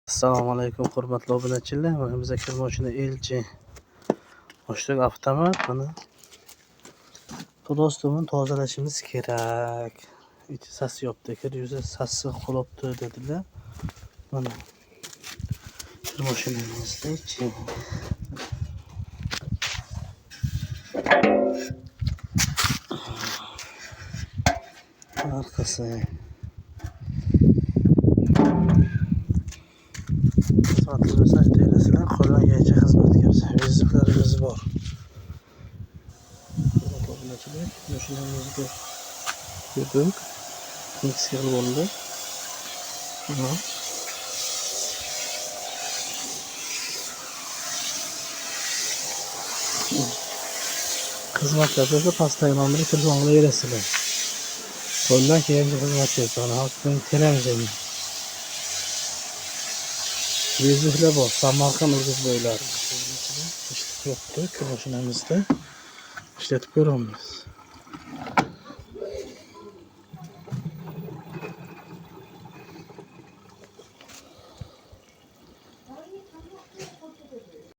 Assalomu alaykum hurmatli obunachilar. Mana bizga kir mashina LG 3 avtomat. Mana Podostovini tozalashimiz kerak. İçi sas yopti. Kir yuzi sassiq qolibdi dedilar. Mana kir mashinamizda ichi. Arkası. Xizmatlarimizni aytaylasizlar. Qo'llangancha xizmatimiz. Vizitlarimiz bor. Obunachilar, mashinamizga kirdik. Miksel bo'ldi. Xizmatlarda pastdagi nomerga telefon qilaverasizlar. Qo'ldan kelgancha xizmat ko'rsatadi. Hozir kelamiz. Vizitlar bor. Samarqand Urgut bo'ylari. Ishlatib yo'qdi. Mashinamizda ishlatib ko'ramiz.